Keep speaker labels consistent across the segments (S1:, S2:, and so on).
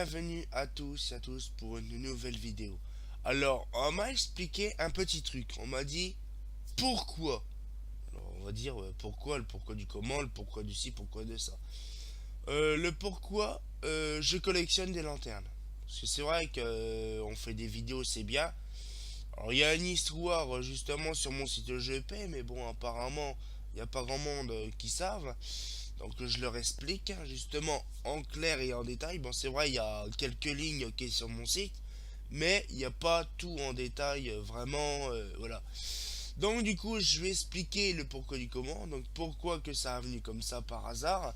S1: Bienvenue à tous et à tous pour une nouvelle vidéo. Alors, on m'a expliqué un petit truc. On m'a dit pourquoi. Alors, on va dire pourquoi, le pourquoi du comment, le pourquoi du ci, pourquoi de ça. Le pourquoi, je collectionne des lanternes. Parce que c'est vrai que on fait des vidéos, c'est bien. Alors, il y a une histoire justement sur mon site GP, mais bon, apparemment, il n'y a pas grand monde qui savent. Donc je leur explique justement en clair et en détail. Bon, c'est vrai, il y a quelques lignes qui est sur mon site, mais il n'y a pas tout en détail vraiment. Voilà. Donc du coup, je vais expliquer le pourquoi du comment. Donc pourquoi que ça a venu comme ça par hasard.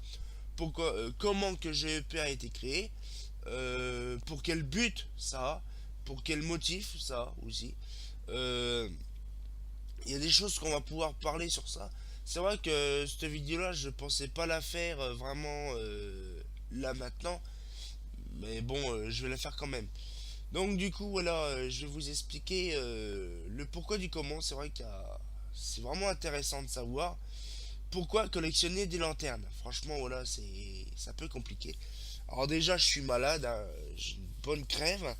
S1: Pourquoi, comment que GEP a été créé. Pour quel but ça a. Pour quel motif ça a aussi. Euh, il y a des choses qu'on va pouvoir parler sur ça. C'est vrai que cette vidéo-là, je pensais pas la faire vraiment là maintenant, mais bon, je vais la faire quand même. Donc du coup, voilà, je vais vous expliquer le pourquoi du comment. C'est vrai c'est vraiment intéressant de savoir pourquoi collectionner des lanternes. Franchement, voilà, c'est un peu compliqué. Alors déjà, je suis malade, hein, j'ai une bonne crève.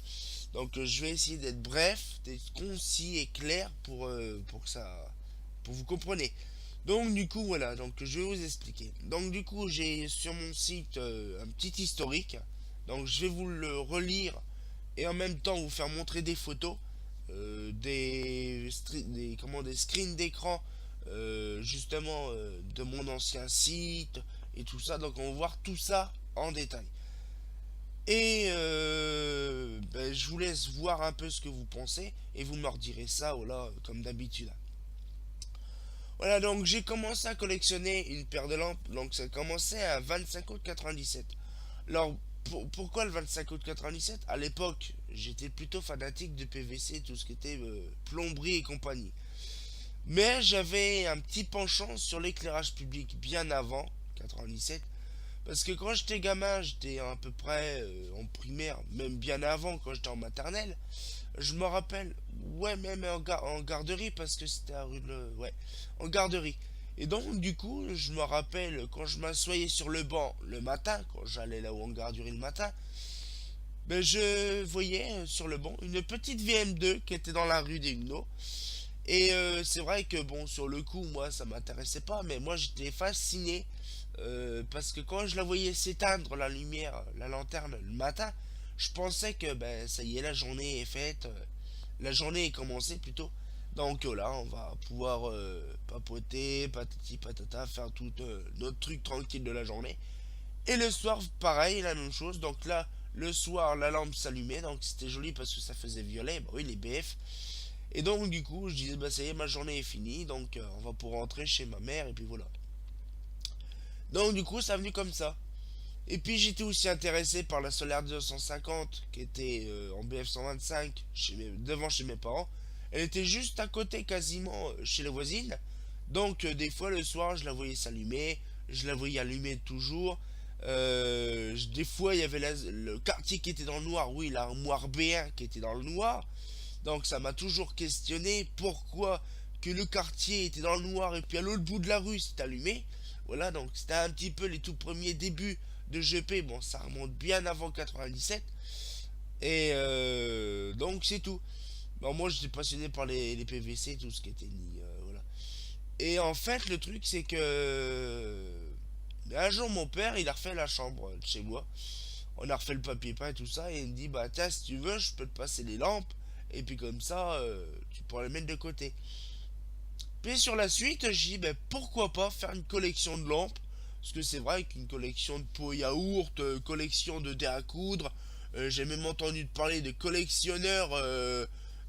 S1: Donc je vais essayer d'être bref, d'être concis et clair pour que ça pour vous compreniez. Donc du coup voilà, donc je vais vous expliquer. Donc du coup j'ai sur mon site un petit historique. Donc je vais vous le relire et en même temps vous faire montrer des photos, des screens d'écran justement de mon ancien site et tout ça. Donc on va voir tout ça en détail. Et ben, je vous laisse voir un peu ce que vous pensez et vous me redirez ça, voilà, comme d'habitude. Voilà, donc j'ai commencé à collectionner une paire de lampes, donc ça a commencé à 25 août 97. Alors, pourquoi le 25 août 97? À l'époque, j'étais plutôt fanatique de PVC, tout ce qui était plomberie et compagnie. Mais j'avais un petit penchant sur l'éclairage public bien avant 97. Parce que quand j'étais gamin, j'étais à peu près en primaire, même bien avant, quand j'étais en maternelle. Je me rappelle, ouais, même en garderie, parce que c'était à rue de... Ouais, en garderie. Et donc, du coup, je me rappelle, quand je m'assoyais sur le banc le matin, quand j'allais là-haut en garderie le matin, ben, je voyais sur le banc une petite VM2 qui était dans la rue des Huguenots. Et c'est vrai que, bon, sur le coup, moi, ça m'intéressait pas, mais moi, j'étais fasciné parce que quand je la voyais s'éteindre la lumière, la lanterne le matin, je pensais que ben ça y est, la journée est faite, la journée est commencée plutôt. Donc là, on va pouvoir papoter, patati patata, faire tout notre truc tranquille de la journée. Et le soir, pareil, la même chose. Donc là, le soir, la lampe s'allumait, donc c'était joli parce que ça faisait violet, bah oui, les BF. Et donc du coup, je disais, bah ça y est, ma journée est finie, donc on va pour rentrer chez ma mère, et puis voilà. Donc du coup, ça a venu comme ça. Et puis j'étais aussi intéressé par la Solaire 250 qui était en BF 125 devant chez mes parents. Elle était juste à côté quasiment chez les voisines. Donc des fois le soir je la voyais s'allumer, je la voyais allumer toujours. Des fois il y avait le quartier qui était dans le noir, oui l'armoire B1 qui était dans le noir. Donc ça m'a toujours questionné pourquoi que le quartier était dans le noir et puis à l'autre bout de la rue c'était allumé. Voilà, donc c'était un petit peu les tout premiers débuts de GP. Bon, ça remonte bien avant 97. Et donc c'est tout. Bon, moi j'étais passionné par les PVC, tout ce qui était ni. Voilà. Et en fait, le truc c'est que un jour mon père il a refait la chambre de chez moi. On a refait le papier peint et tout ça. Et il me dit bah tiens, si tu veux, je peux te passer les lampes. Et puis comme ça, tu pourras les mettre de côté. Puis sur la suite, j'ai dit ben, pourquoi pas faire une collection de lampes. Parce que c'est vrai qu'une collection de pots yaourt, collection de dés à coudre, j'ai même entendu parler de collectionneurs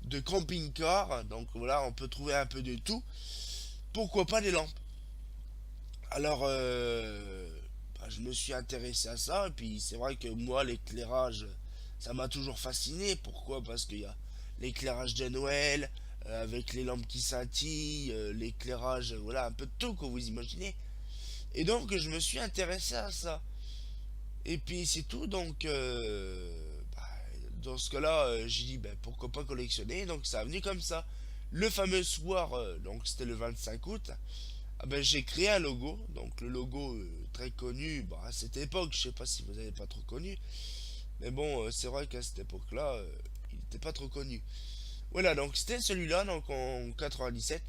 S1: de camping-car. Donc voilà, on peut trouver un peu de tout. Pourquoi pas des lampes? Alors, bah, je me suis intéressé à ça. Et puis c'est vrai que moi, l'éclairage, ça m'a toujours fasciné. Pourquoi? Parce qu'il y a l'éclairage de Noël, avec les lampes qui scintillent, l'éclairage, voilà, un peu de tout que vous imaginez. Et donc je me suis intéressé à ça. Et puis c'est tout, donc bah, dans ce cas-là, j'ai dit ben, pourquoi pas collectionner, donc ça a venu comme ça. Le fameux soir, donc c'était le 25 août, ah ben, j'ai créé un logo, donc le logo très connu, bah, à cette époque, je sais pas si vous avez pas trop connu, Mais bon, c'est vrai qu'à cette époque-là, il n'était pas trop connu. Voilà, donc c'était celui-là, donc en 97.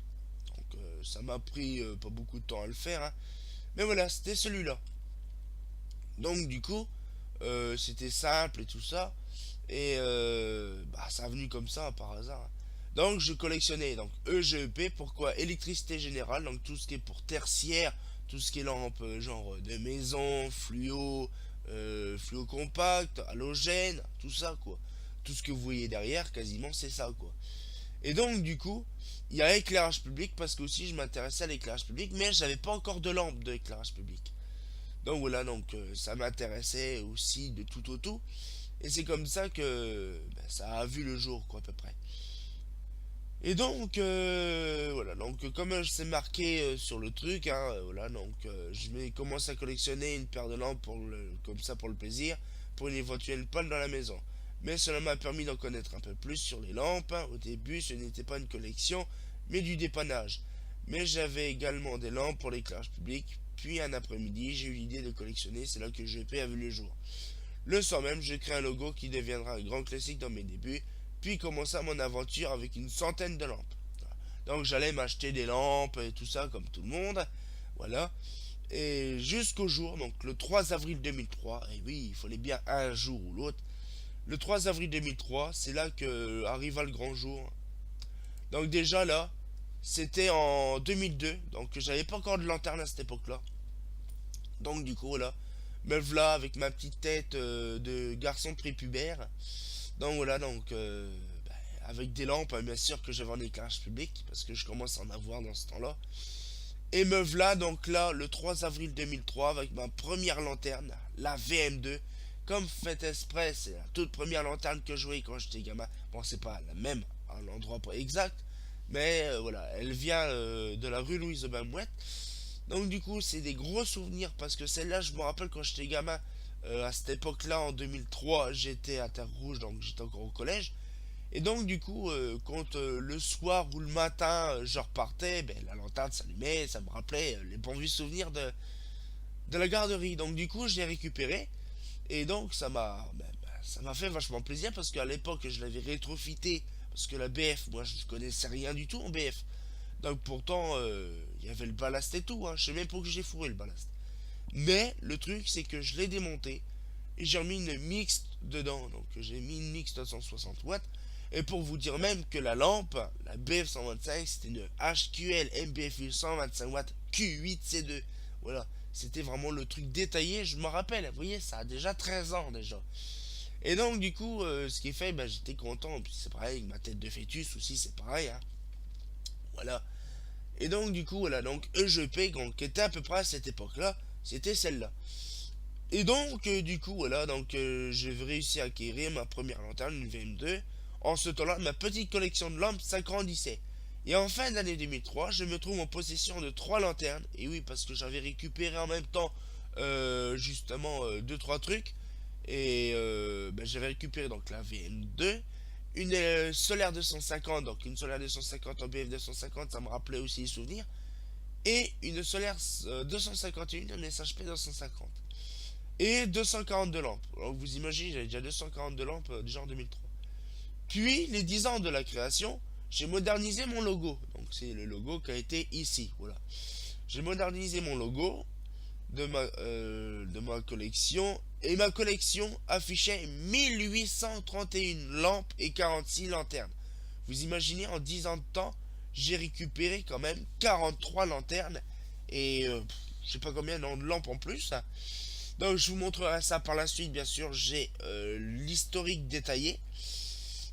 S1: Donc ça m'a pris pas beaucoup de temps à le faire, hein. Mais voilà, c'était celui-là. Donc du coup, c'était simple et tout ça. Et bah, ça a venu comme ça par hasard. Donc je collectionnais donc EGEP, pourquoi électricité générale, donc tout ce qui est pour tertiaire, tout ce qui est lampe genre de maison, fluo, fluo compact, halogène, tout ça quoi. Tout ce que vous voyez derrière, quasiment c'est ça quoi. Et donc du coup, il y a éclairage public parce que aussi je m'intéressais à l'éclairage public, mais j'avais pas encore de lampe d'éclairage public. Donc voilà, donc ça m'intéressait aussi de tout au tout. Et c'est comme ça que ben, ça a vu le jour, quoi, à peu près. Et donc, voilà, donc comme c'est marqué sur le truc, hein, voilà, donc je vais commencer à collectionner une paire de lampes comme ça pour le plaisir, pour une éventuelle panne dans la maison. Mais cela m'a permis d'en connaître un peu plus sur les lampes, hein. Au début, ce n'était pas une collection, mais du dépannage. Mais j'avais également des lampes pour l'éclairage public. Puis un après-midi, j'ai eu l'idée de collectionner, c'est là que GP a vu le jour. Le soir même, je crée un logo qui deviendra un grand classique dans mes débuts, puis commença mon aventure avec une centaine de lampes. Donc j'allais m'acheter des lampes et tout ça comme tout le monde. Voilà. Et jusqu'au jour, donc le 3 avril 2003, et oui, il fallait bien un jour ou l'autre. Le 3 avril 2003, c'est là que arriva le grand jour. Donc déjà là, c'était en 2002, donc j'avais pas encore de lanterne à cette époque-là. Donc du coup là, me voilà avec ma petite tête de garçon prépubère. Donc voilà, donc bah, avec des lampes, hein, bien sûr que j'avais un éclairage public, parce que je commence à en avoir dans ce temps-là. Et me voilà donc là, le 3 avril 2003, avec ma première lanterne, la VM2. Comme fait exprès, c'est la toute première lanterne que je jouais quand j'étais gamin. Bon, c'est pas la même à l'endroit pas exact, mais voilà, elle vient de la rue Louise Aubin-Mouette. Donc du coup, c'est des gros souvenirs parce que celle-là, je me rappelle quand j'étais gamin, à cette époque-là, en 2003, j'étais à Terre-Rouge, donc j'étais encore au collège. Et donc du coup, quand le soir ou le matin, je repartais, ben, la lanterne s'allumait, ça me rappelait les bons vieux souvenirs de la garderie. Donc du coup, je l'ai récupéré et donc ça m'a fait vachement plaisir parce qu'à l'époque, je l'avais rétrofité parce que la BF, moi, je connaissais rien du tout en BF. Donc pourtant, il y avait le ballast et tout, hein. Je sais même pas que j'ai fourré le ballast. Mais le truc, c'est que je l'ai démonté et j'ai remis une mixte dedans. Donc j'ai mis une mixte de 160 watts. Et pour vous dire même que la lampe, la BF125, c'était une HQL MBFU 125 watts Q8C2. Voilà, c'était vraiment le truc détaillé, je me rappelle. Vous voyez, ça a déjà 13 ans déjà. Et donc du coup, ce qui fait, ben, j'étais content. Puis c'est pareil, ma tête de fœtus aussi, c'est pareil, hein. Voilà. Et donc du coup, voilà, donc EGP, qui était à peu près à cette époque-là, c'était celle-là. Et donc, du coup, voilà, donc j'ai réussi à acquérir ma première lanterne, une VM2. En ce temps-là, ma petite collection de lampes s'agrandissait. Et en fin d'année 2003, je me trouve en possession de trois lanternes. Et oui, parce que j'avais récupéré en même temps, justement, deux, trois trucs. Et ben, j'avais récupéré donc la VM2, une solaire 250, donc une solaire 250 en BF 250, ça me rappelait aussi les souvenirs. Et une solaire 251 en SHP 250 et 242 lampes. Alors vous imaginez, j'avais déjà 242 lampes déjà en 2003. Puis, les 10 ans de la création, j'ai modernisé mon logo. Donc c'est le logo qui a été ici. Voilà. J'ai modernisé mon logo de ma collection. Et ma collection affichait 1831 lampes et 46 lanternes. Vous imaginez, en 10 ans de temps, j'ai récupéré quand même 43 lanternes et je sais pas combien de lampes en plus, hein. Donc je vous montrerai ça par la suite, bien sûr, j'ai l'historique détaillé.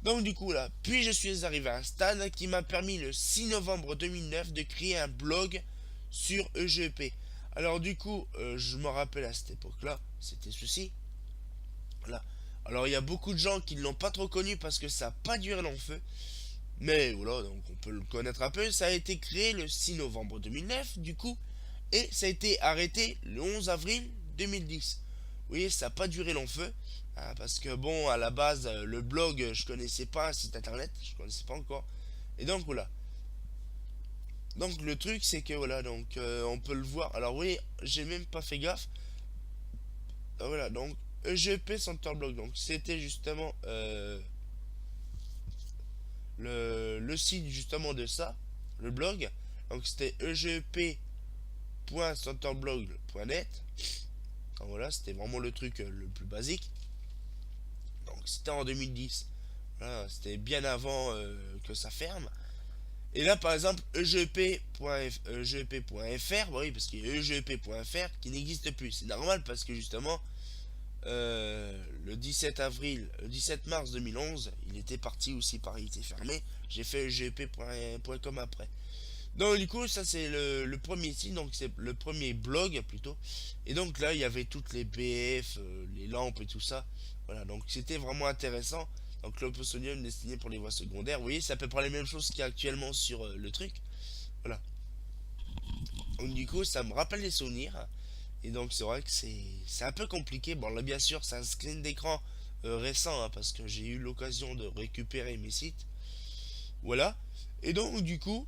S1: Donc du coup là, puis je suis arrivé à un stade qui m'a permis le 6 novembre 2009 de créer un blog sur EGP. Alors du coup, je me rappelle à cette époque-là, c'était ceci. Là. Alors il y a beaucoup de gens qui ne l'ont pas trop connu parce que ça n'a pas duré long feu. Mais voilà, donc on peut le connaître un peu. Ça a été créé le 6 novembre 2009, du coup, et ça a été arrêté le 11 avril 2010. Vous voyez, ça n'a pas duré long feu, hein, parce que bon, à la base, le blog, je connaissais pas un site internet, je connaissais pas encore. Et donc voilà. Donc le truc, c'est que voilà, donc on peut le voir. Alors oui, j'ai même pas fait gaffe. Ah, voilà, donc EGP Centerblock. Donc c'était justement le site justement de ça, le blog. Donc c'était egp.centerblog.net. Voilà, c'était vraiment le truc le plus basique. Donc c'était en 2010. Voilà, c'était bien avant que ça ferme. Et là, par exemple, egp.fr, oui, parce qu'il y a egp.fr qui n'existe plus. C'est normal parce que justement, le 17 avril, le 17 mars 2011, il était parti aussi, pareil, il était fermé. J'ai fait egp.com après. Donc du coup, ça c'est le premier site, donc c'est le premier blog plutôt. Et donc là, il y avait toutes les BF, les lampes et tout ça. Voilà, donc c'était vraiment intéressant. Donc l'Opusonium destiné pour les voies secondaires. Vous voyez, c'est à peu près les mêmes choses qu'il y a actuellement sur le truc. Voilà. Donc du coup, ça me rappelle des souvenirs. Et donc c'est vrai que c'est un peu compliqué. Bon là bien sûr, c'est un screen d'écran récent hein, parce que j'ai eu l'occasion de récupérer mes sites. Voilà. Et donc du coup,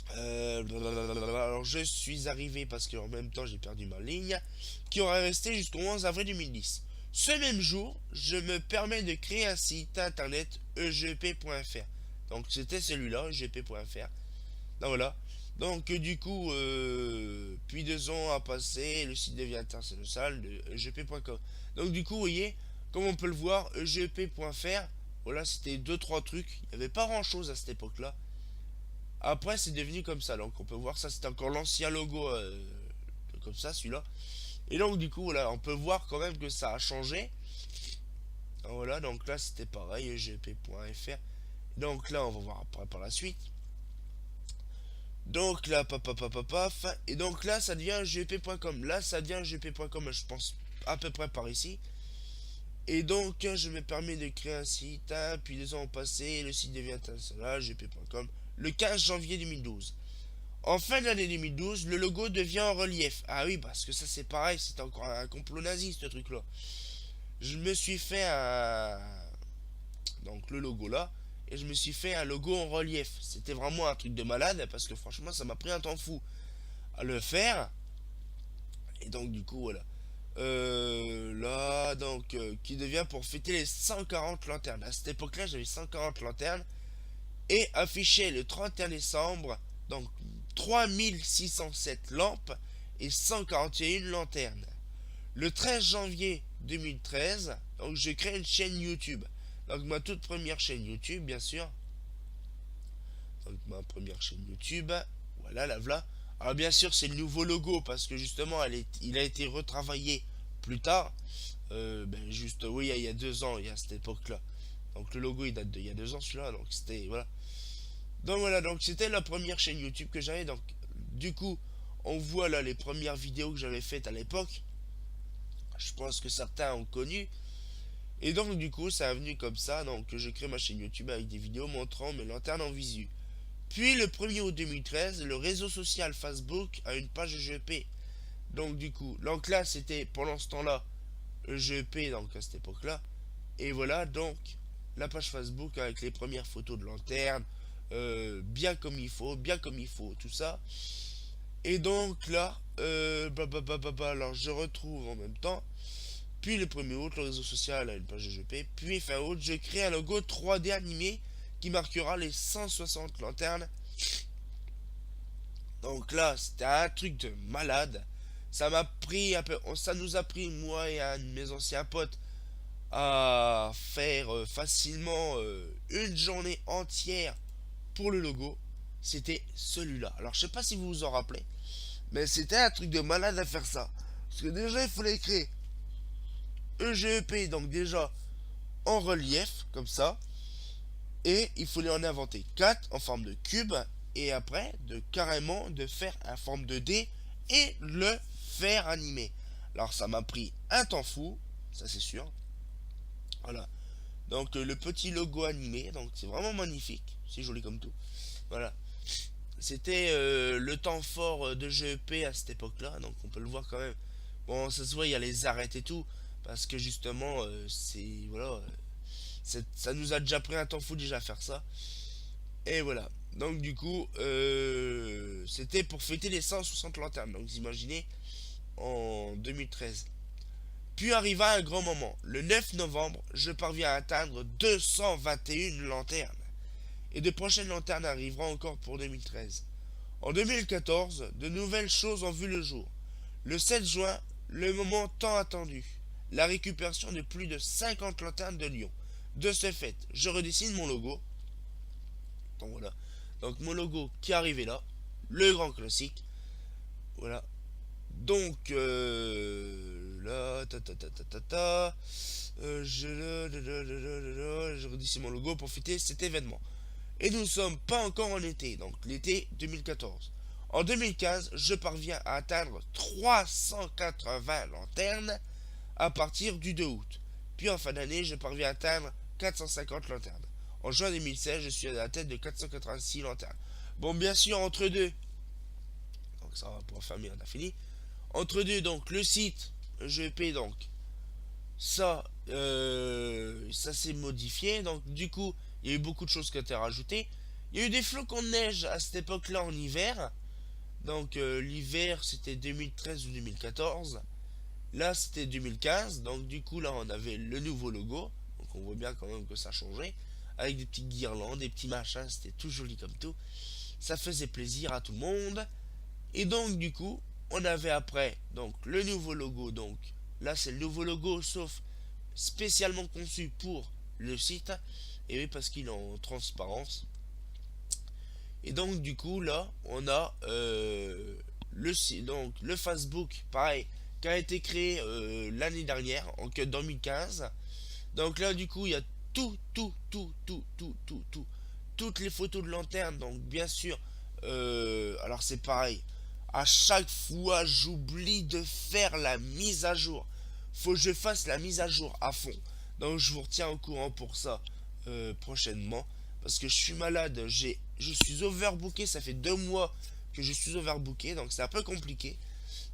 S1: alors je suis arrivé parce qu'en même temps j'ai perdu ma ligne, qui aurait resté jusqu'au 11 avril 2010. Ce même jour, je me permets de créer un site internet egp.fr. Donc c'était celui-là, egp.fr. Donc voilà. Donc du coup, puis 2 ans à passer, le site devient international de egp.com. Donc du coup, vous voyez, comme on peut le voir, egp.fr, voilà, c'était deux trois trucs. Il n'y avait pas grand-chose à cette époque-là. Après, c'est devenu comme ça. Donc, on peut voir ça, c'était encore l'ancien logo, comme ça, celui-là. Et donc, du coup, voilà, on peut voir quand même que ça a changé. Ah, voilà, donc là, c'était pareil, gp.fr. Donc là, on va voir après par la suite. Donc là, paf, paf, paf, paf, paf. Et donc là, ça devient gp.com. Là, ça devient gp.com, je pense, à peu près par ici. Et donc, je me permets de créer un site. Hein, puis 2 ans ont passé, le site devient international, gp.com. Le 15 janvier 2012. En fin d'année 2012, le logo devient en relief. Ah oui, parce que ça c'est pareil, c'est encore un complot nazi ce truc-là. Je me suis fait un... Donc le logo là, et je me suis fait un logo en relief. C'était vraiment un truc de malade, parce que franchement ça m'a pris un temps fou à le faire. Et donc du coup voilà. Là, donc, qui devient pour fêter les 140 lanternes. À cette époque-là, j'avais 140 lanternes. Et affiché le 31 décembre, donc 3607 lampes et 141 lanternes. Le 13 janvier 2013, donc je crée une chaîne YouTube. Donc ma toute première chaîne YouTube, bien sûr. Donc ma première chaîne YouTube, voilà, la voilà. Alors bien sûr, c'est le nouveau logo parce que justement, il a été retravaillé plus tard. Juste, oui, il y a 2 ans, il y a cette époque-là. Donc le logo, il date d'il y a 2 ans, celui-là. Donc c'était, voilà. Donc voilà, donc c'était la première chaîne YouTube que j'avais. Donc du coup, on voit là les premières vidéos que j'avais faites à l'époque. Je pense que certains ont connu. Et donc du coup, ça est venu comme ça. Donc je crée ma chaîne YouTube avec des vidéos montrant mes lanternes en visu. Puis le 1er août 2013, le réseau social Facebook a une page EGP. Donc du coup, donc là c'était pendant ce temps-là EGP, donc à cette époque-là. Et voilà donc la page Facebook avec les premières photos de lanternes, bien comme il faut, tout ça. Et donc là, alors je retrouve en même temps. Puis le 1er août, le réseau social a une page GP. Puis fin août, je crée un logo 3D animé qui marquera les 160 lanternes. Donc là, c'était un truc de malade. Ça m'a pris un peu, ça nous a pris, moi et un de mes anciens potes, à faire facilement une journée entière pour le logo. C'était celui-là. Alors je sais pas si vous vous en rappelez, mais c'était un truc de malade à faire ça. Parce que déjà il fallait créer EGEP, donc déjà en relief, comme ça. Et il fallait en inventer 4 en forme de cube. Et après, carrément de faire un forme de D et le faire animer. Alors ça m'a pris un temps fou, ça c'est sûr. Voilà. Donc le petit logo animé, donc c'est vraiment magnifique, c'est joli comme tout. Voilà. C'était le temps fort de GEP à cette époque-là, donc on peut le voir quand même. Bon, ça se voit, il y a les arêtes et tout, parce que justement, c'est voilà, ça nous a déjà pris un temps fou déjà à faire ça. Et voilà. Donc du coup, c'était pour fêter les 160 lanternes. Donc vous imaginez, en 2013. Puis arriva un grand moment. Le 9 novembre, je parviens à atteindre 221 lanternes. Et de prochaines lanternes arriveront encore pour 2013. En 2014, de nouvelles choses ont vu le jour. Le 7 juin, le moment tant attendu. La récupération de plus de 50 lanternes de Lyon. De ce fait, je redessine mon logo. Donc voilà. Donc mon logo qui est arrivé là. Le grand classique. Voilà. Donc là, je redessine mon logo pour fêter cet événement. Et nous ne sommes pas encore en été, donc l'été 2014. En 2015, je parviens à atteindre 380 lanternes à partir du 2 août. Puis en fin d'année, je parviens à atteindre 450 lanternes. En juin 2016, je suis à la tête de 486 lanternes. Bon, bien sûr, entre deux, donc ça va pour fermer, on a fini. Entre deux, donc le site, je paie donc ça s'est modifié. Donc du coup, il y a eu beaucoup de choses qui ont été rajoutées. Il y a eu des flocons de neige à cette époque-là en hiver. Donc l'hiver c'était 2013 ou 2014. Là c'était 2015. Donc du coup là on avait le nouveau logo. Donc on voit bien quand même que ça a changé. Avec des petites guirlandes, des petits machins. C'était tout joli comme tout. Ça faisait plaisir à tout le monde. Et donc du coup on avait après donc le nouveau logo. Donc là c'est le nouveau logo sauf spécialement conçu pour le site. Et oui parce qu'il est en transparence. Et donc du coup là on a donc le Facebook pareil qui a été créé l'année dernière en 2015. Donc là du coup il y a toutes les photos de lanterne. Donc bien sûr alors c'est pareil, à chaque fois j'oublie de faire la mise à jour. Faut que je fasse la mise à jour à fond. Donc je vous retiens au courant pour ça prochainement. Parce que je suis malade, je suis overbooké, ça fait 2 mois que je suis overbooké, donc c'est un peu compliqué.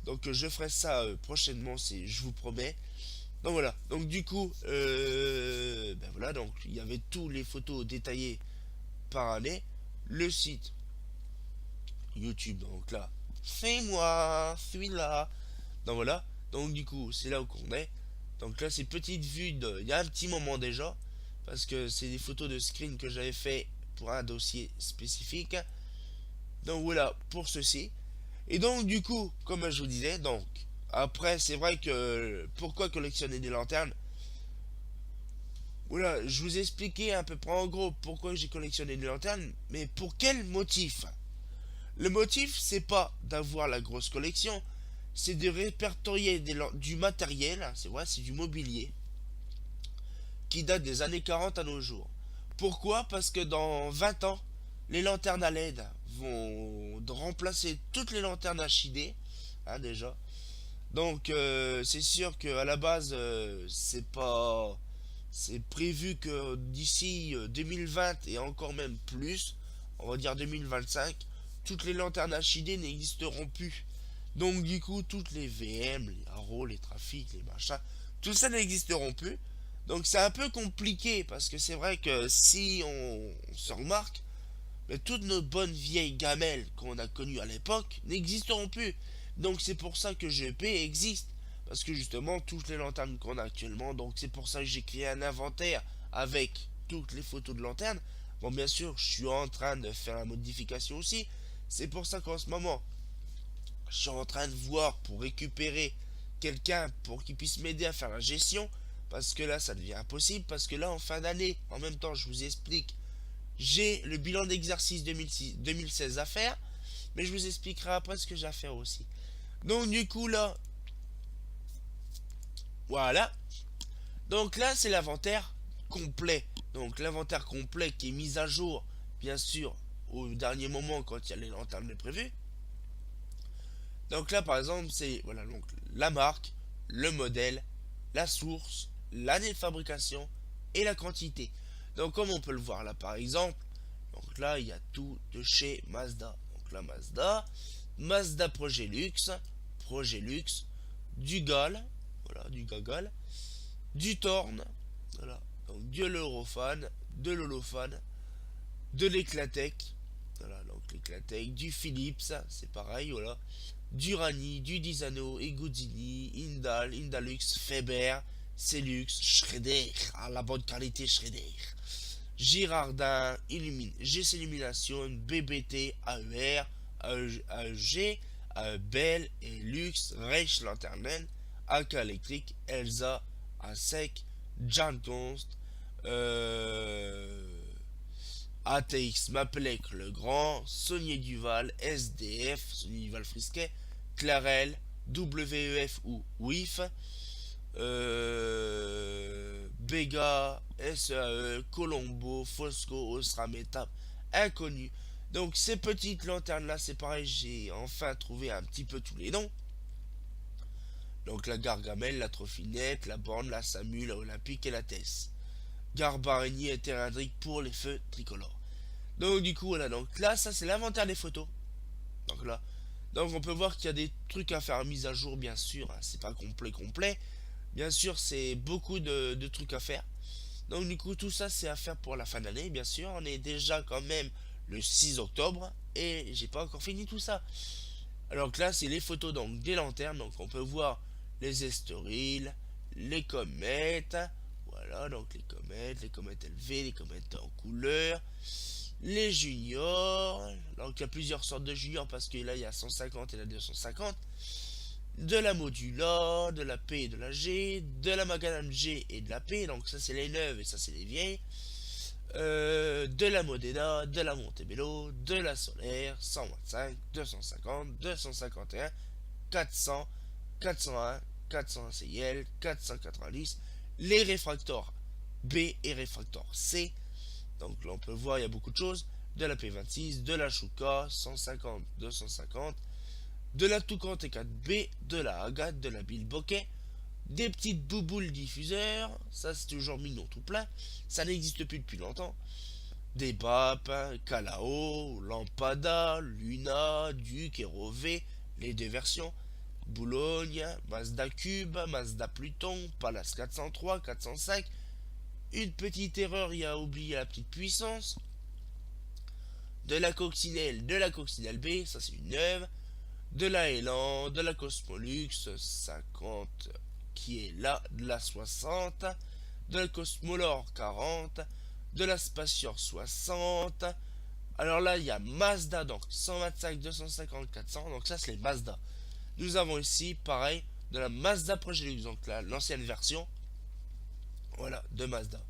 S1: Donc je ferai ça prochainement, je vous promets. Donc voilà, donc du coup, ben voilà, donc il y avait tous les photos détaillées par année. Le site YouTube, donc là, c'est moi, celui-là. Donc voilà, donc du coup, c'est là où qu'on est. Donc là, c'est petite vue il y a un petit moment déjà. Parce que c'est des photos de screen que j'avais fait pour un dossier spécifique. Donc voilà, pour ceci. Et donc du coup, comme je vous disais, donc après c'est vrai que pourquoi collectionner des lanternes. Voilà, je vous ai expliqué à peu près en gros pourquoi j'ai collectionné des lanternes, mais pour quel motif? Le motif, c'est pas d'avoir la grosse collection, c'est de répertorier du matériel, c'est vrai, c'est du mobilier, qui date des années 40 à nos jours. Pourquoi? Parce que dans 20 ans, les lanternes à LED vont remplacer toutes les lanternes HID, hein, déjà. Donc c'est sûr qu'à la base, c'est prévu que d'ici 2020 et encore même plus, on va dire 2025, toutes les lanternes HID n'existeront plus. Donc du coup, toutes les VM, les RAW, les trafics, les machins, tout ça n'existeront plus. Donc c'est un peu compliqué parce que c'est vrai que si on se remarque, mais toutes nos bonnes vieilles gamelles qu'on a connues à l'époque n'existeront plus. Donc c'est pour ça que GP existe. Parce que justement, toutes les lanternes qu'on a actuellement, donc c'est pour ça que j'ai créé un inventaire avec toutes les photos de lanternes. Bon, bien sûr, je suis en train de faire la modification aussi. C'est pour ça qu'en ce moment, je suis en train de voir pour récupérer quelqu'un pour qu'il puisse m'aider à faire la gestion. Parce que là, ça devient impossible. Parce que là, en fin d'année, en même temps, je vous explique, j'ai le bilan d'exercice 2016 à faire. Mais je vous expliquerai après ce que j'ai à faire aussi. Donc, du coup, là, voilà. Donc là, c'est l'inventaire complet. Donc, l'inventaire complet qui est mis à jour, bien sûr, au dernier moment quand il y a les lanternes de prévues. Donc là, par exemple, c'est voilà, donc, la marque, le modèle, la source, l'année de fabrication et la quantité. Donc comme on peut le voir là par exemple, donc là il y a tout de chez Mazda. Donc la Mazda Projet Luxe, du GAL, voilà, du Gagol, du Torn, voilà, donc de l'Europhane, de l'Holophane, de l'Eclatec, voilà, donc l'Eclatec, du Philips, c'est pareil, voilà, Durani, Dudisano, Eguzzini, Indal, Indalux, Faber, Celux, Schrader, à la bonne qualité Schrader. Girardin, GC Illumination, BBT, AER, AEG, Bell et Lux, Reich Lanternen, AK Electric, Elsa, ASEC, Jan Const, ATX Mapelec le Grand, Sonier Duval, SDF, Sonier Duval Frisquet, Clarel, WEF ou WIF, Bega, SAE, Colombo, Fosco, Osram Metap, Inconnu. Donc ces petites lanternes là, c'est pareil, j'ai enfin trouvé un petit peu tous les noms. Donc la Gargamel, la Trofinette, la Borne, la Samu, la Olympique et la Tess. Garbarigny et Terrindric pour les feux tricolores. Donc du coup voilà, donc là ça c'est l'inventaire des photos. Donc là, donc on peut voir qu'il y a des trucs à faire mise à jour bien sûr, hein, c'est pas complet. Bien sûr c'est beaucoup de trucs à faire. Donc du coup tout ça c'est à faire pour la fin d'année bien sûr. On est déjà quand même le 6 octobre et j'ai pas encore fini tout ça. Alors que là c'est les photos donc des lanternes, donc on peut voir les estoriles, les comètes, voilà donc les comètes élevées, les comètes en couleur, les juniors, donc il y a plusieurs sortes de juniors parce que là il y a 150 et la 250, de la Modula, de la P et de la G, de la Magadam G et de la P, donc ça c'est les neuves et ça c'est les vieilles, de la Modena, de la Montebello, de la Solaire, 125, 250, 251, 400, 401, 401 CIL, 490, les réfractors B et réfractors C. Donc là on peut voir il y a beaucoup de choses. De la P26, de la Shuka, 150, 250, de la Toucan T4B, de la Agathe, de la Bilboquet, des petites bouboules diffuseurs, ça c'est toujours mignon tout plein, ça n'existe plus depuis longtemps. Des BAP, Calao, Lampada, Luna, Duke et Rové, les deux versions. Boulogne, Mazda Cube, Mazda Pluton, Palace 403, 405. Une petite erreur, il a oublié la petite puissance. De la coccinelle B, ça c'est une neuve. De la Elan, de la Cosmolux 50 qui est là, de la 60, de la Cosmolor 40, de la Spacior 60. Alors là, il y a Mazda, donc 125, 250, 400, donc ça c'est les Mazda. Nous avons ici, pareil, de la Mazda Progelux, donc l'ancienne version, voilà, de Mazda.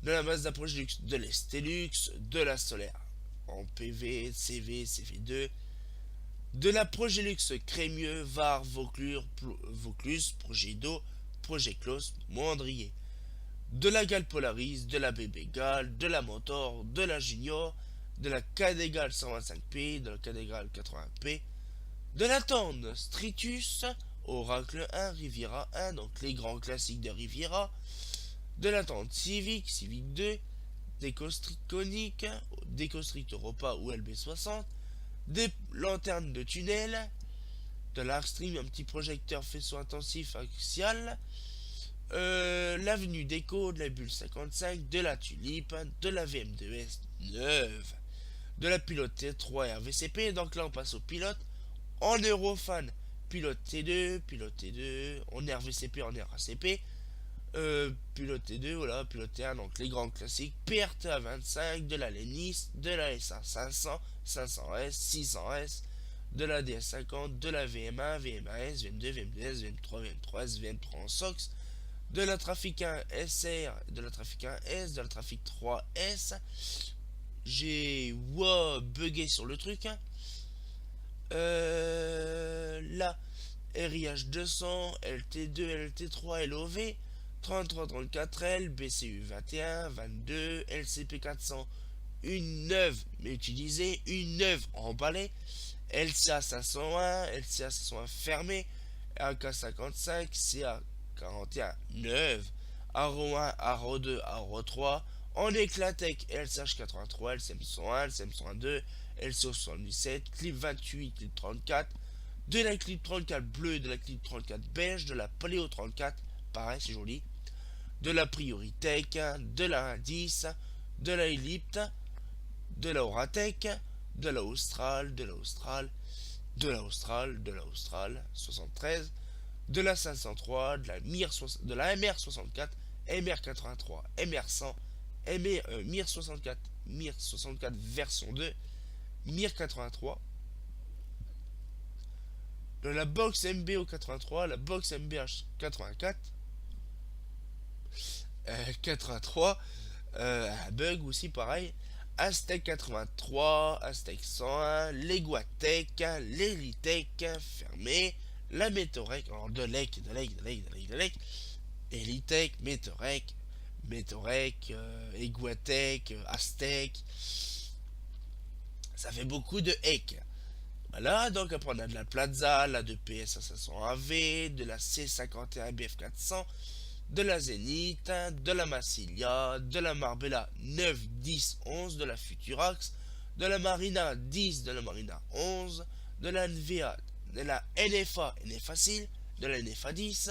S1: De la Mazda Progelux, de l'Estelux, de la Solaire, en PV, CV, CV2, de la Progelux Crémieux, Var, Vaucluse, Progedo, Projeclos, Mondrier, de la Gale Polaris, de la BB Gale, de la Motor, de la Junior, de la Cadegal 125P, de la Cadegal 80P, de la Tende Stritus, Oracle 1, Riviera 1, donc les grands classiques de Riviera, de la Tende Civic, Civic 2, des Costrict coniques, des Costrict Europa ou LB60, des lanternes de tunnel, de l'Arkstream, un petit projecteur faisceau intensif axial, l'avenue Déco, de la Bulle 55, de la Tulipe, de la VM2S 9, de la pilote T3 RVCP, donc là on passe au pilote, en Eurofan, pilote T2, en RVCP, en RACP, pilote T2, voilà, pilote T1, donc les grands classiques, PRTA 25, de la Lenis, de la SA 500, 500S, 600S, de la DS50, de la VM1, VM1S, VM2, VM2S, VM3, VM3S, VM3 en SOX, de la Trafic 1 SR, de la Trafic 1 S, de la Trafic 3S. J'ai bugué sur le truc. Là, RIH 200, LT2, LT3, LOV, 33, 34L, BCU 21, 22, LCP 400, une neuve mais utilisée, une neuve emballée, LCA 501, LCA 501 fermé, AK 55, CA 41 neuve, Aro 1, Aro 2, Aro 3, en Eclatec, LCH 83, LCM 101, LCM 102, LCO 77, clip 28, clip 34, de la clip 34 bleue, de la clip 34 beige, de la Paléo 34, pareil c'est joli, de la Prioritech, de la Indice, de la Ellipte, de la Oratech, de la Austral, de la Austral 73, de la 503, de la MR64, MR83, MR100, MIR 64, MIR 64 version 2, MIR 83, de la box MBO 83, la box MBH 84, 83, un bug aussi pareil, Aztec 83, Aztec 101, les Guatec, l'Elitech fermé, la Metorec, alors de lec, Elitech, Metorec, Eguatec, Aztec, ça fait beaucoup de HEC. Voilà, donc après on a de la Plaza, la 2PS à 500 AV, de la C51 BF 400, de la Zénith, de la Massilia, de la Marbella 9, 10, 11, de la Futurax, de la Marina 10, de la Marina 11, de la NVA, de la NFA, NF facile, de la NFA 10,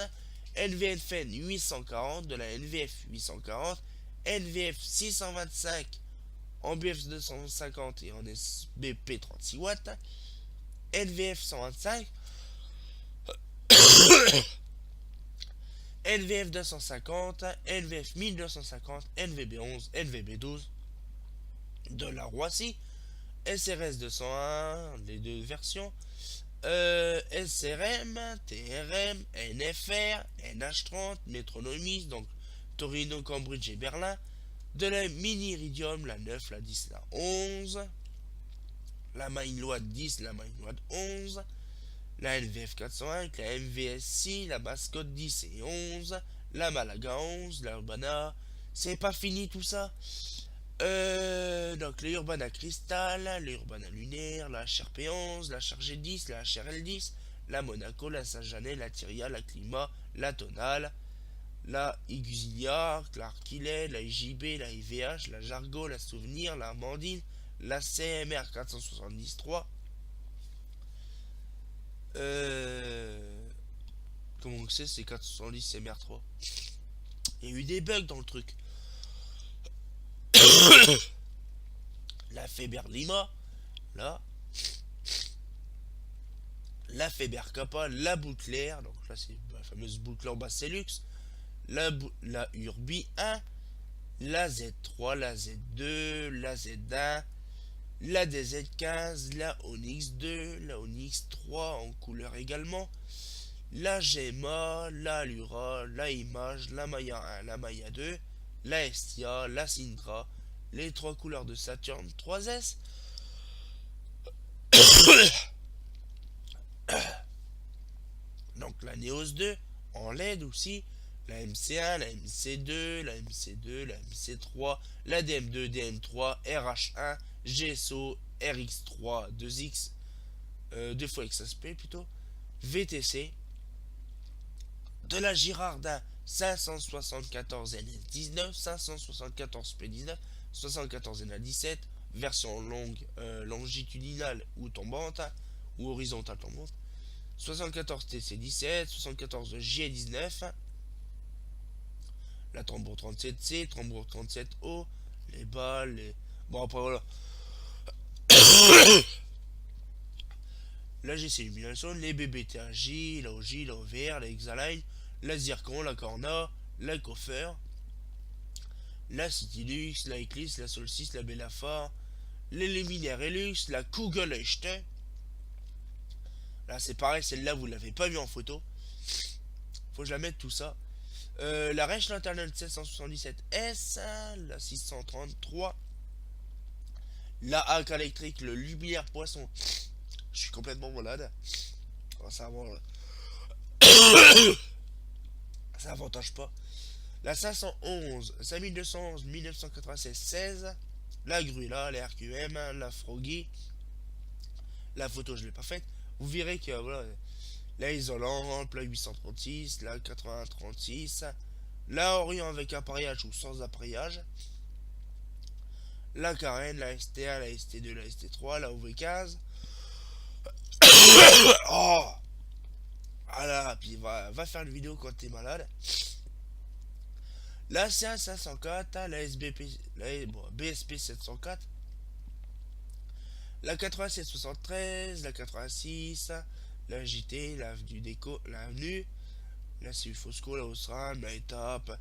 S1: NVFN 840, de la NVF 840, NVF 625 en BF 250 et en SBP 36 watts, NVF 125, NVF 250, NVF 1250, NVB 11, NVB 12 de la Roissy, SRS 201, les deux versions, SRM, TRM, NFR, NH30, Metronomis, donc Torino, Cambridge et Berlin, de la Mini Iridium, la 9, la 10, la 11, la Mainlois 10, la Mainlois 11, la NVF 401, la MVSI, la Mascotte 10 et 11, la Malaga 11, la Urbana, c'est pas fini tout ça. Donc les Urbana Cristal, les Urbana Lunaire, la HRP 11, la Chargé 10, la HRL 10, la Monaco, la Saint-Janet, la Tyria, la Climat, la Tonale, la Igusilia, la Arquilet, la IJB, la IVH, la Jargo, la Souvenir, la Amandine, la CMR 473. Comment on sait, c'est 470 CMR3. Il y a eu des bugs dans le truc. La Feber Lima, là. La Feber Kappa, la Bouclair, donc là c'est la fameuse boucle en basse Lux. La Urbi 1, la Z3, la Z2, la Z1, la DZ15, la Onyx 2, la Onyx 3 en couleur également, la Gemma, la Lura, la Image, la Maya 1, la Maya 2, la Estia, la Sintra, les trois couleurs de Saturn 3S, donc la Neos 2 en LED aussi, la MC1, la MC2, la MC2, la MC3, la DM2, DM3, RH1, GSO, RX3, 2X, 2 fois XSP plutôt, VTC, de la Girardin 574 NS19, 574 P19, 74 NA17, version longue, longitudinale ou tombante, ou horizontale tombante, 74 TC17, 74 J19, la tambour 37C, tambour 37O, les balles, les... Bon après voilà. La GC Illumination, les BBTAJ, la OJ, la OVR, la Exaline, la Zircon, la Corna, la Coffer, la Citylux, la Eclipse, la Solstice, la Bellaphare, les Luminaires Elux, la Kugel Einstein. Là c'est pareil, celle-là vous l'avez pas vu en photo. Faut que je la mette tout ça. La Reich Lanterne 777S, la 633, la Hack électrique, le Luminaire Poisson. Je suis complètement malade. Oh, ça avantage pas. La 511, 5211, 1996, 16. La Grula, la RQM, la Froggy. La photo, je l'ai pas faite. Vous verrez que voilà, la isolante, la 836, la 8036, la Orient avec appareillage ou sans appareillage, la Karen, la ST1, la ST2, la ST3, la OV15. Oh, voilà, puis va faire une vidéo quand t'es malade. La CA 504, la SBP, BSP 704, La 8773, la 86, la JT, l'avenue Déco, l'avenue, la CU Fosco, la Osram, la étape.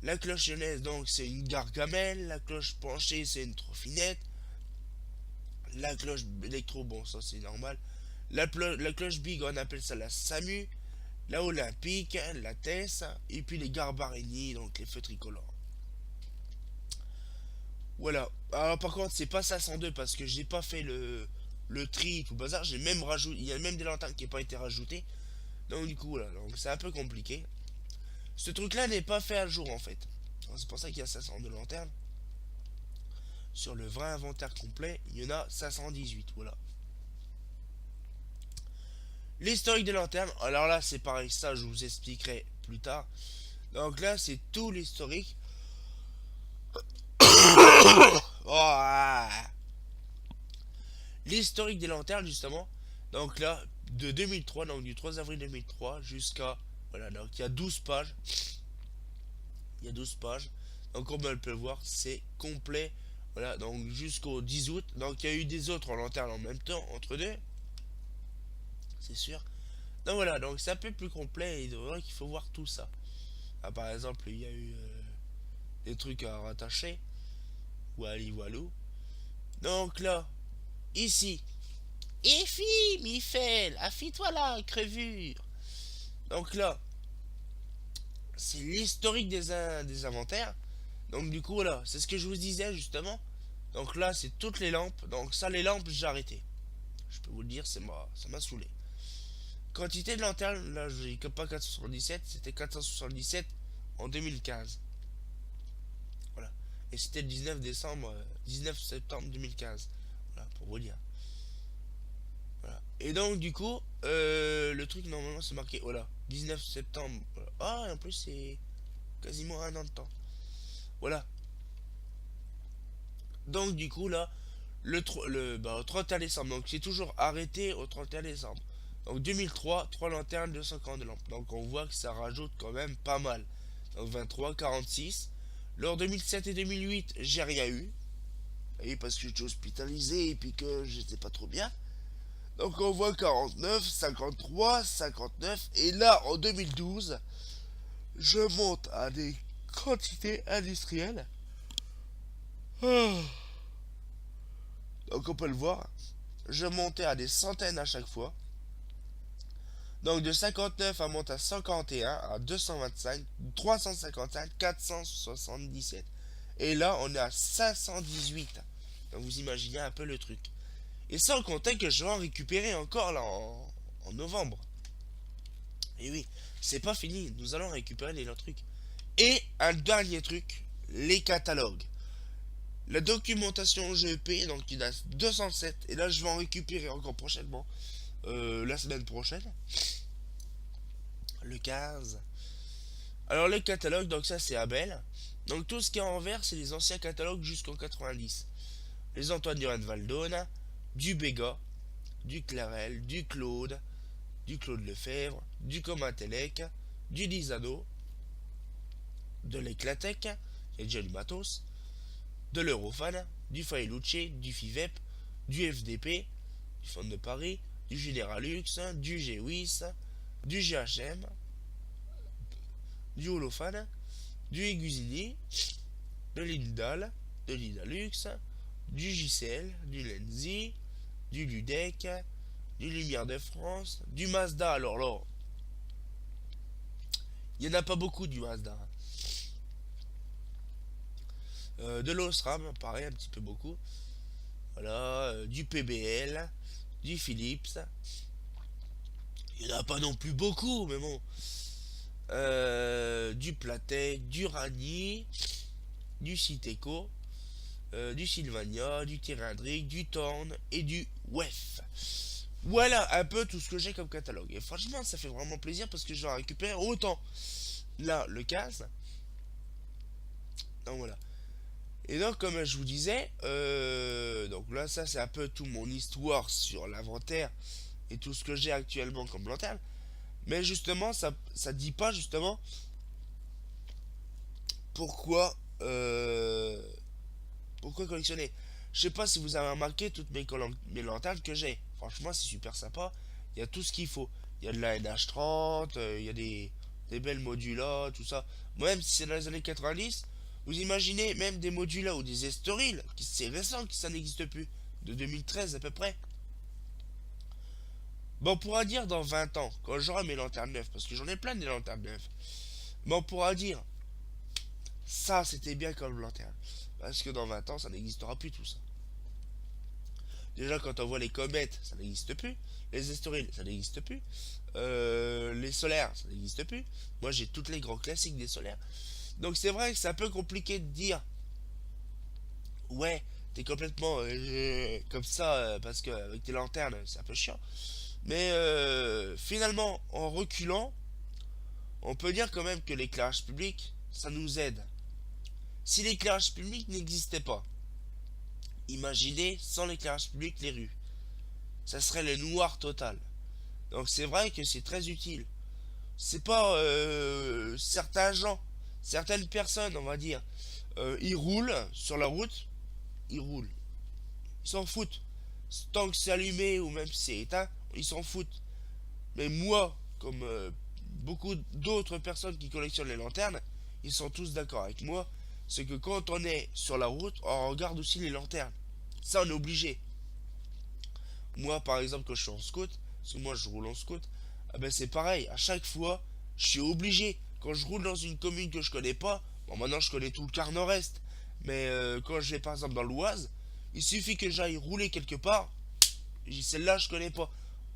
S1: La cloche lyonnaise, donc c'est une gargamelle. La cloche penchée, c'est une trottinette. La cloche électro, bon, ça c'est normal. La cloche big, on appelle ça la SAMU. La olympique, la TES. Et puis les Garbarini, donc les feux tricolores. Voilà. Alors par contre, c'est pas 502 parce que j'ai pas fait le tri tout bazar. J'ai même rajouté. Il y a même des lanternes qui n'ont pas été rajoutées. Donc du coup, voilà. Donc c'est un peu compliqué. Ce truc-là n'est pas fait à jour en fait. C'est pour ça qu'il y a 502 lanternes. Sur le vrai inventaire complet, il y en a 518. Voilà. L'historique des lanternes. Alors là, c'est pareil. Ça, je vous expliquerai plus tard. Donc là, c'est tout l'historique. Oh, ah. L'historique des lanternes, justement. Donc là, de 2003, donc du 3 avril 2003 jusqu'à... Voilà, donc il y a 12 pages. Il y a 12 pages. Donc comme on peut le voir, c'est complet. Voilà, donc jusqu'au 10 août. Donc il y a eu des autres lanternes en même temps, entre deux. C'est sûr. Donc voilà, donc c'est un peu plus complet et donc il faut voir tout ça. Ah, par exemple, il y a eu des trucs à rattacher. Wally Walou. Donc là, ici. Effie, Michel, affiche-toi là, crevure. Donc là, c'est l'historique des inventaires. Donc du coup, là, c'est ce que je vous disais justement. Donc là, c'est toutes les lampes. Donc ça, les lampes, j'ai arrêté. Je peux vous le dire, ça m'a saoulé. Quantité de lanternes, là, j'ai que pas 477, c'était 477 en 2015. Voilà. Et c'était le 19 septembre 2015. Voilà, pour vous dire. Voilà. Et donc, du coup, le truc, normalement, c'est marqué, voilà, 19 septembre. Voilà. Ah, et en plus, c'est quasiment un an de temps. Voilà. Donc, du coup, là, au 31 décembre. Donc, c'est toujours arrêté au 31 décembre. Donc, 2003, 3 lanternes, 250 lampes. Donc, on voit que ça rajoute quand même pas mal. Donc, 23, 46. Lors 2007 et 2008, j'ai rien eu. Et parce que j'étais hospitalisé et puis que j'étais pas trop bien. Donc on voit 49, 53, 59. Et là, en 2012, je monte à des quantités industrielles. Ah. Donc on peut le voir. Je montais à des centaines à chaque fois. Donc de 59 à monte à 51, à 225, 355, 477. Et là, on est à 518. Donc vous imaginez un peu le truc. Et sans compter que je vais en récupérer encore là en novembre. Et oui, c'est pas fini. Nous allons récupérer les autres trucs. Et un dernier truc, les catalogues. La documentation GEP, donc il a 207. Et là, je vais en récupérer encore prochainement. La semaine prochaine. Le 15. Alors, les catalogues, donc ça, c'est Abel. Donc, tout ce qui est en vert, c'est les anciens catalogues jusqu'en 90. Les Antoine Durand Valdona, du Béga, du Clarel, du Claude Lefebvre, du Comatelec, du Lisano, de l'Eclatec, il y a déjà du matos, de l'Eurofan, du Failucci, du FIVEP, du FDP, du Fonds de Paris, du Generalux, du GWIS, du GHM, du Holofan, du Egusini, de l'Indal, de l'Idalux, du JCL, du Lenzi, du Ludec, du Lumière de France, du Mazda. Alors là, il n'y en a pas beaucoup du Mazda. De l'Osram, pareil, un petit peu beaucoup. Voilà, du PBL, du Philips. Il n'y en a pas non plus beaucoup, mais bon. Du Platek, du Rani, du Citeco, du Sylvania, du Tyrindric, du Torn et du WEF. Voilà un peu tout ce que j'ai comme catalogue. Et franchement, ça fait vraiment plaisir parce que je vais récupérer autant. Là, le 15. Donc voilà. Et donc, comme je vous disais, donc là, ça c'est un peu tout mon histoire sur l'inventaire et tout ce que j'ai actuellement comme lanterne. Mais justement, ça dit pas justement pourquoi, pourquoi collectionner. Je sais pas si vous avez remarqué toutes mes lanternes que j'ai. Franchement, c'est super sympa. Il y a tout ce qu'il faut. Il y a de la NH30, il y a des belles modulas, tout ça. Même si c'est dans les années 90, vous imaginez même des modulas ou des estoriles, qui c'est récent que ça n'existe plus, de 2013 à peu près. Bon, on pourra dire dans 20 ans, quand j'aurai mes lanternes neuves, parce que j'en ai plein des lanternes neuves. Mais on pourra dire, ça c'était bien comme lanterne. Parce que dans 20 ans, ça n'existera plus tout ça. Déjà, quand on voit les comètes, ça n'existe plus. Les estoriles, ça n'existe plus. Les solaires, ça n'existe plus. Moi, j'ai toutes les grands classiques des solaires. Donc, c'est vrai que c'est un peu compliqué de dire, ouais, t'es complètement comme ça, parce qu'avec tes lanternes, c'est un peu chiant. Mais finalement, en reculant, on peut dire quand même que l'éclairage public, ça nous aide. Si l'éclairage public n'existait pas, imaginez sans l'éclairage public les rues. Ça serait le noir total. Donc c'est vrai que c'est très utile. C'est pas certains gens, certaines personnes, on va dire, ils roulent sur la route, ils roulent. Ils s'en foutent. Tant que c'est allumé ou même si c'est éteint, ils s'en foutent. Mais moi, comme beaucoup d'autres personnes qui collectionnent les lanternes, ils sont tous d'accord avec moi. C'est que quand on est sur la route, on regarde aussi les lanternes. Ça, on est obligé. Moi, par exemple, quand je suis en scout, parce que moi je roule en scout, ah ben c'est pareil. À chaque fois, je suis obligé. Quand je roule dans une commune que je connais pas, bon, maintenant je connais tout le quart nord-est, mais quand je vais par exemple dans l'Oise, il suffit que j'aille rouler quelque part. Celle-là, je connais pas.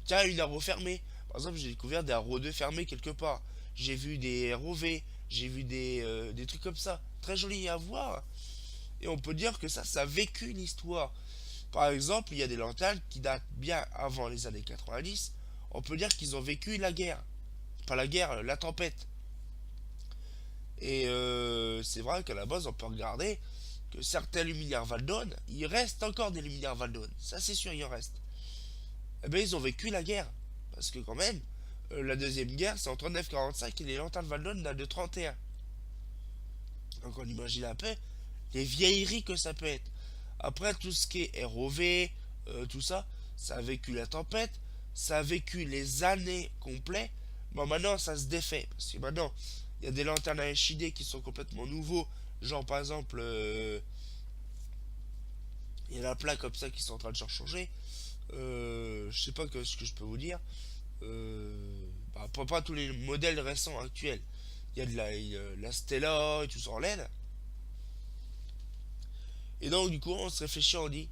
S1: Tiens, une RO fermée. Par exemple, j'ai découvert des RO2 fermés quelque part. J'ai vu des ROV, j'ai vu des trucs comme ça. Très jolis à voir. Et on peut dire que ça a vécu une histoire. Par exemple, il y a des lanternes qui datent bien avant les années 90. On peut dire qu'ils ont vécu la guerre. Pas la guerre, la tempête. Et c'est vrai qu'à la base, on peut regarder que certains luminaires Valdon, il reste encore des luminaires Valdon. Ça, c'est sûr, il en reste. Eh bien, ils ont vécu la guerre. Parce que quand même, la deuxième guerre, c'est en 39-45 et les lanternes Valdon datent de 31. Donc on imagine un peu les vieilleries que ça peut être. Après, tout ce qui est ROV, tout ça, ça a vécu la tempête, ça a vécu les années complètes. Bon, maintenant, ça se défait. Parce que maintenant, il y a des lanternes à HID qui sont complètement nouveaux. Genre, par exemple, il y en a plein comme ça qui sont en train de changer. Je sais pas ce que je peux vous dire. Pas tous les modèles récents actuels. Il y a la Stella et tout ça en LED. Et donc, du coup, on se réfléchit, on dit,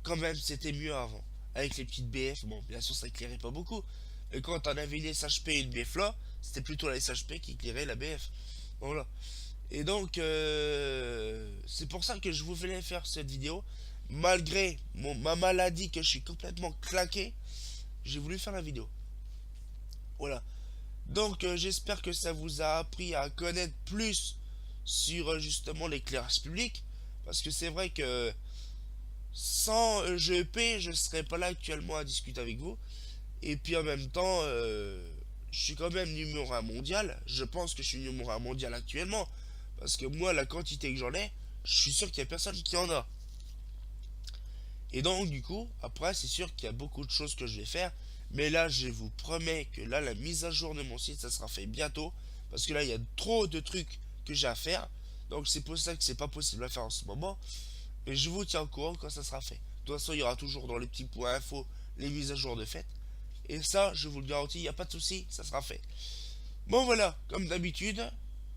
S1: quand même, c'était mieux avant. Avec les petites BF, bon, bien sûr, ça éclairait pas beaucoup. Mais quand on avait une SHP et une BF là, c'était plutôt la SHP qui éclairait la BF. Voilà. Et donc, c'est pour ça que je voulais faire cette vidéo. Malgré ma maladie, que je suis complètement claqué, j'ai voulu faire la vidéo. Voilà. Donc, j'espère que ça vous a appris à connaître plus sur justement l'éclairage public. Parce que c'est vrai que sans GEP, je serais pas là actuellement à discuter avec vous. Et puis en même temps, je suis quand même numéro un mondial. Je pense que je suis numéro un mondial actuellement. Parce que moi, la quantité que j'en ai, je suis sûr qu'il y a personne qui en a. Et donc, du coup, après, c'est sûr qu'il y a beaucoup de choses que je vais faire. Mais là, je vous promets que là, la mise à jour de mon site, ça sera fait bientôt. Parce que là, il y a trop de trucs que j'ai à faire. Donc, c'est pour ça que c'est pas possible à faire en ce moment. Mais je vous tiens au courant quand ça sera fait. De toute façon, il y aura toujours dans les petits points info les mises à jour de fête. Et ça, je vous le garantis, il n'y a pas de souci, ça sera fait. Bon, voilà, comme d'habitude,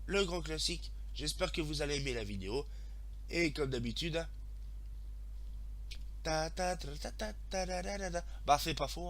S1: le grand classique. J'espère que vous allez aimer la vidéo. Et comme d'habitude, bah, c'est pas faux.